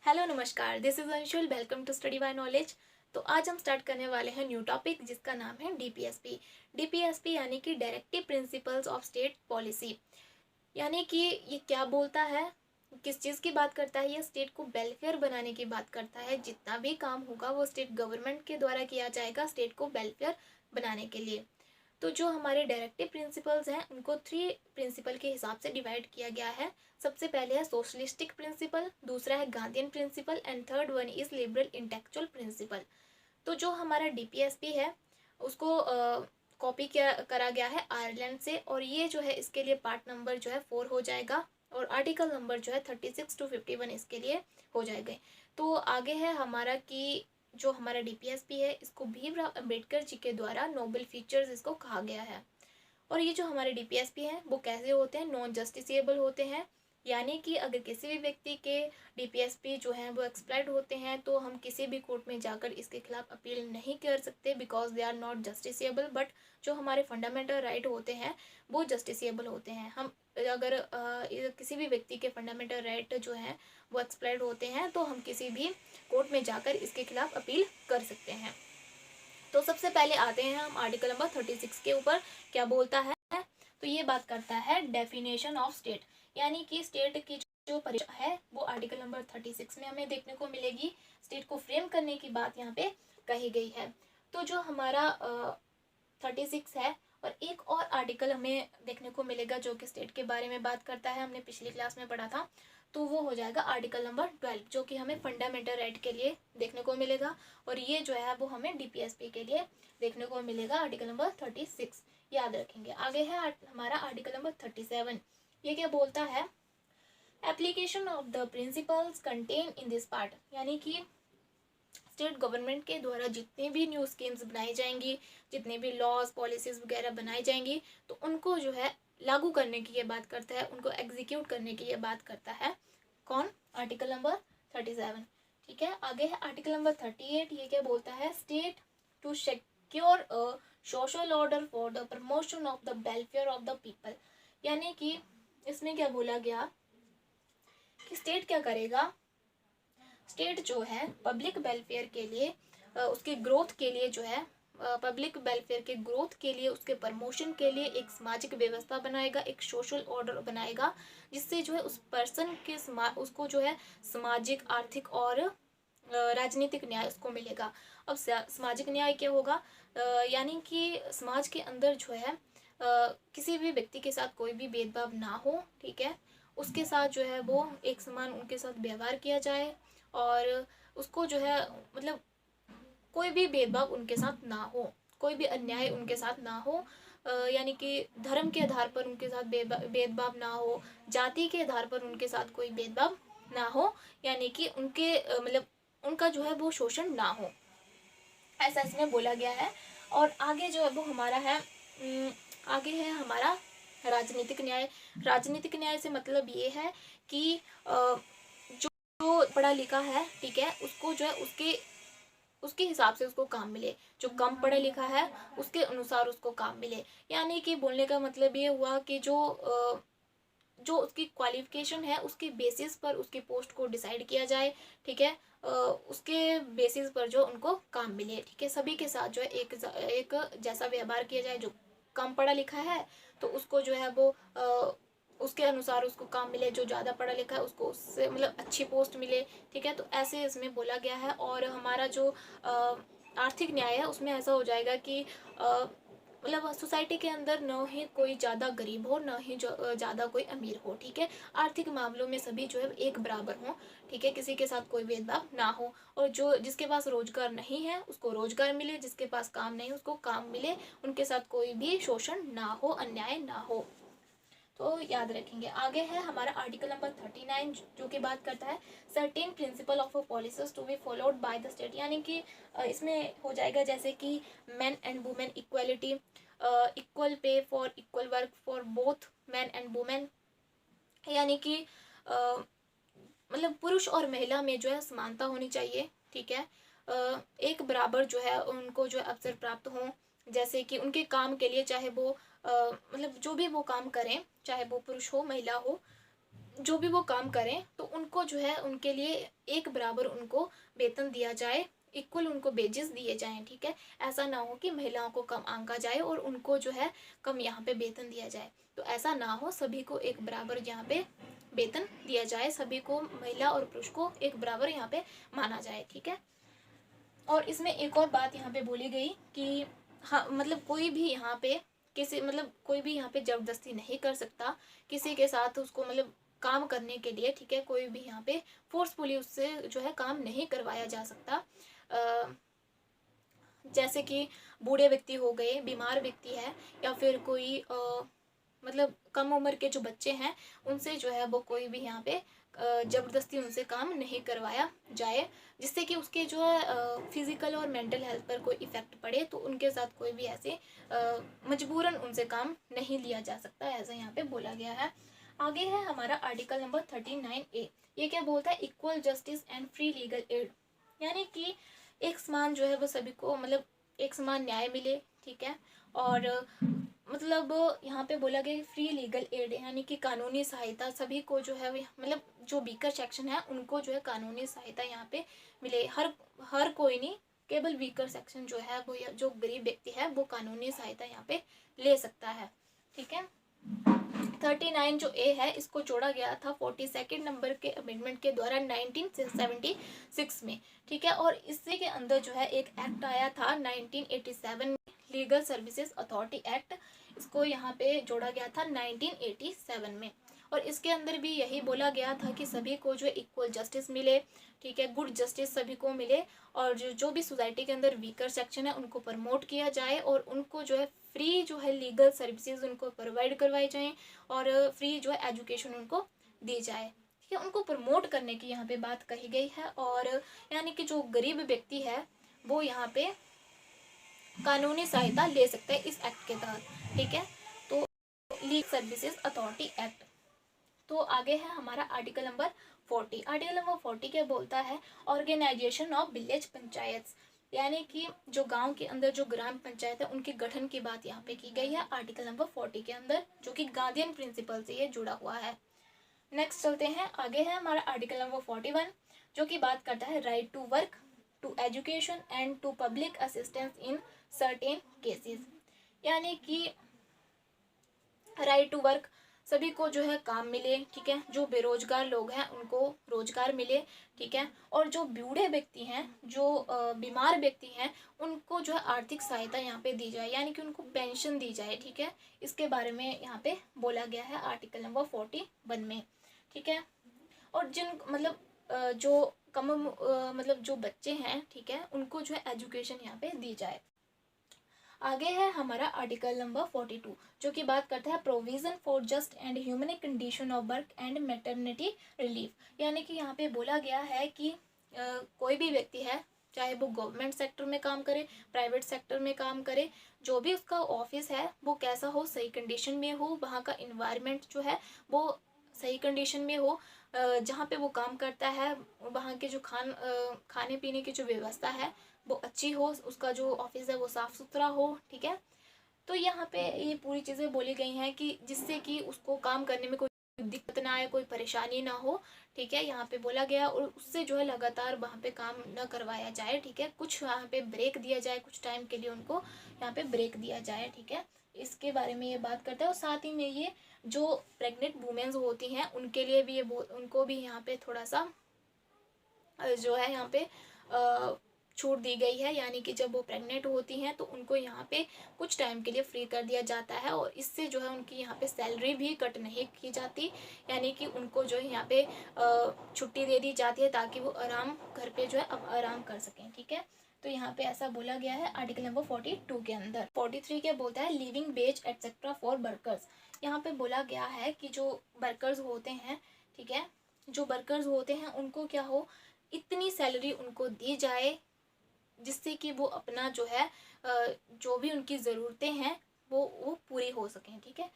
Hello नमस्कार, this is Anshul. Welcome to study by knowledge. तो आज हम स्टार्ट करने वाले हैं न्यू टॉपिक जिसका नाम है डीपीएसपी। डीपीएसपी यानी कि directive principles of state policy. यानी कि ये क्या बोलता है, किस चीज़ की बात करता है। ये स्टेट को वेलफेयर बनाने की बात करता है। जितना भी काम होगा वो स्टेट गवर्नमेंट के द्वारा किया जाएगा स्टेट को वेलफेयर बनाने के लिए। तो जो हमारे डायरेक्टिव प्रिंसिपल्स हैं उनको 3 प्रिंसिपल के हिसाब से डिवाइड किया गया है। सबसे पहले है सोशलिस्टिक प्रिंसिपल, दूसरा है Gandhian principle and third one is liberal intellectual principle. तो जो हमारा डीपीएसपी है उसको कॉपी करा गया है आयरलैंड से, और ये जो है इसके लिए पार्ट नंबर जो है 4 हो जाएगा और आर्टिकल नंबर जो है 36 to 51 इसके लिए हो जाएगा। तो आगे है हमारा कि जो हमारा डीपीएसपी है इसको भीमराव अंबेडकर जी के द्वारा नोबल फीचर्स इसको कहा गया है। और ये जो हमारे डीपीएसपी हैं वो कैसे होते हैं, नॉन जस्टिसेबल होते हैं। यानी कि अगर किसी भी व्यक्ति के डीपीएसपी जो हैं वो एक्सप्लाइड होते हैं तो हम किसी भी कोर्ट में जाकर इसके खिलाफ अपील नहीं कर सकते, because they are not justiciable. But जो हमारे फंडामेंटल राइट होते हैं वो जस्टिसेबल होते हैं। हम अगर किसी भी व्यक्ति के फंडामेंटल राइट जो हैं वो एक्सप्लाइड होते हैं तो हम किसी भी कोर्ट में जाकर इसके खिलाफ अपील कर सकते हैं। तो सबसे पहले आते हैं हम आर्टिकल नंबर 36 के ऊपर। क्या बोलता है, तो ये बात करता है डेफिनेशन ऑफ स्टेट। यानी कि स्टेट की जो परिभाषा है वो आर्टिकल नंबर 36 में हमें देखने को मिलेगी। स्टेट को फ्रेम करने की बात यहाँ पे कही गई है। तो जो हमारा 36 है और एक और आर्टिकल हमें देखने को मिलेगा जो कि स्टेट के बारे में बात करता है, हमने पिछली क्लास में पढ़ा था। तो वो हो जाएगा आर्टिकल नंबर 12 जो कि हमें फंडामेंटल राइट के लिए देखने को मिलेगा, और ये जो है वो हमें डीपीएसपी के लिए देखने को मिलेगा आर्टिकल नंबर 36। याद रखेंगे। आगे है हमारा आर्टिकल नंबर 37। ये क्या बोलता है, application of the principles contain in this part. यानी कि स्टेट गवर्नमेंट के द्वारा जितनी भी न्यू स्कीम्स बनाई जाएंगी, जितने भी लॉज पॉलिसीज वगैरह बनाई जाएंगी, तो उनको जो है लागू करने की ये बात करता है, उनको एग्जीक्यूट करने की ये बात करता है। कौन? Article number 37। ठीक है। आगे है आर्टिकल नंबर 38। ये क्या बोलता है, state to secure a social order for the promotion of the welfare of the people. यानी कि इसमें क्या बोला गया कि स्टेट क्या करेगा, स्टेट जो है पब्लिक वेलफेयर के लिए उसके ग्रोथ के लिए जो है पब्लिक वेलफेयर के ग्रोथ के लिए, उसके प्रमोशन के लिए एक सामाजिक व्यवस्था बनाएगा, एक सोशल ऑर्डर बनाएगा, जिससे जो है उस पर्सन के उसको जो है सामाजिक, आर्थिक और राजनीतिक न्याय उसको मिलेगा। अब सामाजिक न्याय क्या होगा, यानी कि समाज के अंदर जो है किसी भी व्यक्ति के साथ कोई भी भेदभाव ना हो। ठीक है। उसके साथ जो है वो एक समान उनके साथ व्यवहार किया जाए, और उसको जो है मतलब कोई भी भेदभाव उनके साथ ना हो, कोई भी अन्याय उनके साथ ना हो। यानी कि धर्म के आधार पर उनके साथ भेदभाव ना हो, जाति के आधार पर उनके साथ कोई भेदभाव ना हो, यानी कि उनके मतलब उनका जो है वो शोषण ना हो, ऐसा इसमें बोला गया है। और आगे जो है वो हमारा है आगे है हमारा राजनीतिक न्याय। राजनीतिक न्याय से मतलब ये है कि जो पढ़ा लिखा है, ठीक है, उसको जो है उसके उसके हिसाब से उसको काम मिले, जो कम पढ़ा लिखा है उसके अनुसार उसको काम मिले। यानी कि बोलने का मतलब ये हुआ कि जो उसकी क्वालिफिकेशन है उसके बेसिस पर उसकी पोस्ट को डिसाइड किया जाए। ठीक है। उसके बेसिस पर जो उनको काम मिले। ठीक है। सभी के साथ जो है एक जैसा व्यवहार किया जाए। जो कम पढ़ा लिखा है तो उसको जो है वो उसके अनुसार उसको काम मिले, जो ज़्यादा पढ़ा लिखा है उसको उससे मतलब अच्छी पोस्ट मिले। ठीक है। तो ऐसे इसमें बोला गया है। और हमारा जो आर्थिक न्याय है उसमें ऐसा हो जाएगा कि मतलब सोसाइटी के अंदर न ही कोई ज़्यादा गरीब हो, न ही ज़्यादा कोई अमीर हो। ठीक है। आर्थिक मामलों में सभी जो है एक बराबर हों। ठीक है। किसी के साथ कोई भेदभाव ना हो, और जो जिसके पास रोजगार नहीं है उसको रोजगार मिले, जिसके पास काम नहीं उसको काम मिले, उनके साथ कोई भी शोषण ना हो, अन्याय ना हो। तो याद रखेंगे। आगे है हमारा आर्टिकल नंबर 39 जो कि बात करता है certain principle of policies to be followed by the state. यानी कि इसमें हो जाएगा जैसे कि man and women equality, equal pay for equal work for both man and women. यानी कि मतलब पुरुष और महिला में जो है समानता होनी चाहिए। ठीक है। एक बराबर जो है उनको जो है अवसर प्राप्त हों, जैसे कि उनके काम के लिए, चाहे वो मतलब जो भी वो काम करें, चाहे वो पुरुष हो महिला हो, जो भी वो काम करें तो उनको जो है उनके लिए एक बराबर उनको वेतन दिया जाए, इक्वल उनको वेजेस दिए जाएं, ठीक है। ऐसा ना हो कि महिलाओं को कम आंका जाए और उनको जो है कम यहाँ पे वेतन दिया जाए, तो ऐसा ना हो, सभी को एक बराबर यहाँ पे वेतन दिया जाए, सभी को, महिला और पुरुष को एक बराबर यहाँ पे माना जाए, ठीक है। और इसमें एक और बात यहाँ पे बोली गई कि हाँ मतलब कोई भी यहाँ पे किसी मतलब कोई भी यहाँ पे जबरदस्ती नहीं कर सकता किसी के साथ उसको मतलब काम करने के लिए, ठीक है। कोई भी यहाँ पे फोर्सफुली उससे जो है काम नहीं करवाया जा सकता। जैसे कि बूढ़े व्यक्ति हो गए, बीमार व्यक्ति है, या फिर कोई मतलब कम उम्र के जो बच्चे हैं उनसे जो है वो कोई भी यहाँ पे जबरदस्ती उनसे काम नहीं करवाया जाए, जिससे कि उसके जो है फिजिकल और मेंटल हेल्थ पर कोई इफेक्ट पड़े, तो उनके साथ कोई भी ऐसे मजबूरन उनसे काम नहीं लिया जा सकता, ऐसा यहाँ पे बोला गया है। आगे है हमारा आर्टिकल नंबर 39A। ये क्या बोलता है? Equal justice and free legal aid, यानी कि एक समान जो है वो सभी को मतलब एक समान न्याय मिले, ठीक है। और मतलब यहाँ पे बोला गया फ्री लीगल एड, यानी कि कानूनी सहायता सभी को जो है मतलब जो वीकर सेक्शन है उनको जो है कानूनी सहायता यहाँ पे मिले। हर कोई नहीं, केवल वीकर सेक्शन जो है वो जो गरीब व्यक्ति है वो कानूनी सहायता यहाँ पे ले सकता है, ठीक है। 39 जो ए है इसको जोड़ा गया था 42 नंबर के अमेंडमेंट के द्वारा 1976 में, ठीक है। और इसी के अंदर जो है एक एक्ट आया था 1987 में, लीगल सर्विसेज अथॉरिटी एक्ट, इसको यहाँ पे जोड़ा गया था 1987 में। और इसके अंदर भी यही बोला गया था कि सभी को जो इक्वल जस्टिस मिले, ठीक है, गुड जस्टिस सभी को मिले, और जो भी सोसाइटी के अंदर वीकर सेक्शन है उनको प्रमोट किया जाए, और उनको जो है फ्री जो है लीगल सर्विसेज उनको प्रोवाइड करवाई जाएं, और फ्री जो है एजुकेशन उनको दी जाए, ठीक है। उनको प्रमोट करने की यहाँ पे बात कही गई है। और यानी कि जो गरीब व्यक्ति है वो यहाँ पे कानूनी सहायता ले सकते हैं इस एक्ट के तहत, ठीक है। तो लीगल सर्विसेज अथॉरिटी एक्ट। तो आगे है हमारा आर्टिकल नंबर 40। आर्टिकल नंबर 40 क्या बोलता है? ऑर्गेनाइजेशन ऑफ विलेज पंचायत, यानी कि जो गांव के अंदर जो ग्राम पंचायत है उनके गठन की बात यहाँ पे की गई है आर्टिकल नंबर 40 के अंदर, जो कि गांधीयन प्रिंसिपल से ये जुड़ा हुआ है। नेक्स्ट चलते हैं, आगे है हमारा आर्टिकल नंबर 41 जो कि बात करता है right to work, to education and to public assistance in certain cases, यानी कि राइट टू वर्क, सभी को जो है काम मिले, ठीक है। जो बेरोजगार लोग हैं उनको रोजगार मिले, ठीक है। और जो बूढ़े व्यक्ति हैं, जो बीमार व्यक्ति हैं, उनको जो है आर्थिक सहायता यहाँ पे दी जाए, यानी कि उनको पेंशन दी जाए, ठीक है। इसके बारे में यहाँ पे बोला गया है आर्टिकल नंबर 41 में, ठीक है। और जिन मतलब जो कम मतलब जो बच्चे हैं, ठीक है, उनको जो है एजुकेशन यहाँ पे दी जाए। आगे है हमारा आर्टिकल नंबर 42 जो कि बात करता है provision for just and human condition of work and maternity relief, यानी कि यहाँ पे बोला गया है कि कोई भी व्यक्ति है, चाहे वो गवर्नमेंट सेक्टर में काम करे, प्राइवेट सेक्टर में काम करे, जो भी उसका ऑफिस है वो कैसा हो, सही कंडीशन में हो, वहाँ का इन्वायरमेंट जो है वो सही कंडीशन में हो, जहाँ पे वो काम करता है वहाँ के जो खाने पीने की जो व्यवस्था है वो अच्छी हो, उसका जो ऑफिस है वो साफ़ सुथरा हो, ठीक है। तो यहाँ पे ये पूरी चीज़ें बोली गई हैं कि जिससे कि उसको काम करने में कोई दिक्कत ना आए, कोई परेशानी ना हो, ठीक है। यहाँ पे बोला गया, और उससे जो है लगातार वहाँ पे काम न करवाया जाए, ठीक है। कुछ यहाँ पे ब्रेक दिया जाए, कुछ टाइम के लिए उनको यहाँ पे ब्रेक दिया जाए, ठीक है। इसके बारे में ये बात करता है। और साथ ही में ये जो प्रेग्नेंट वुमेन्स होती हैं उनके लिए भी ये उनको भी यहाँ पे थोड़ा सा जो है यहाँ पे छूट दी गई है, यानी कि जब वो प्रेग्नेंट होती हैं तो उनको यहाँ पे कुछ टाइम के लिए फ्री कर दिया जाता है, और इससे जो है उनकी यहाँ पे सैलरी भी कट नहीं की जाती, यानी कि उनको जो है यहाँ पे छुट्टी दे दी जाती है ताकि वो आराम घर पे जो है अब आराम कर सकें, ठीक है। तो यहाँ पे ऐसा बोला गया है आर्टिकल नंबर 42 के अंदर। 43 क्या बोलता है? Living veg etcetera for workers, यहाँ पे बोला गया है कि जो वर्कर्स होते हैं, ठीक है, जो वर्कर्स होते हैं उनको क्या हो, इतनी सैलरी उनको दी जाए जिससे कि वो अपना जो है जो भी उनकी ज़रूरतें हैं वो पूरी हो सकें, ठीक है।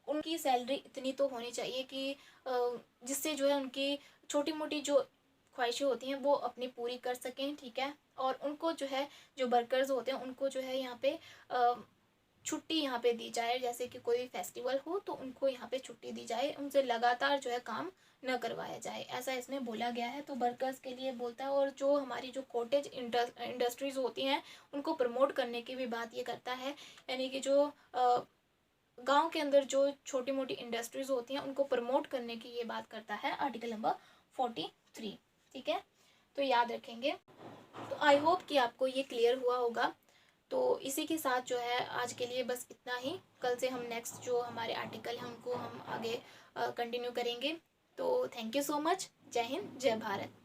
उनकी सैलरी इतनी तो होनी चाहिए कि जिससे जो है उनकी छोटी मोटी जो ख्वाहिशें होती हैं वो अपनी पूरी कर सकें, ठीक है। और उनको जो है जो वर्कर्स होते हैं उनको जो है यहाँ पे छुट्टी यहाँ पे दी जाए, जैसे कि कोई भी फेस्टिवल हो तो उनको यहाँ पे छुट्टी दी जाए, उनसे लगातार जो है काम न करवाया जाए, ऐसा इसमें बोला गया है। तो वर्कर्स के लिए बोलता है, और जो हमारी जो कॉटेज इंडस्ट्रीज़ होती हैं उनको प्रमोट करने की भी बात ये करता है, यानी कि जो गांव के अंदर जो छोटी मोटी इंडस्ट्रीज़ होती हैं उनको प्रमोट करने की ये बात करता है आर्टिकल नंबर 43। ठीक है, तो याद रखेंगे। तो आई होप कि आपको ये क्लियर हुआ होगा। तो इसी के साथ जो है आज के लिए बस इतना ही। कल से हम नेक्स्ट जो हमारे आर्टिकल हैं उनको हम आगे कंटिन्यू करेंगे। तो थैंक यू सो मच। जय हिंद, जय भारत।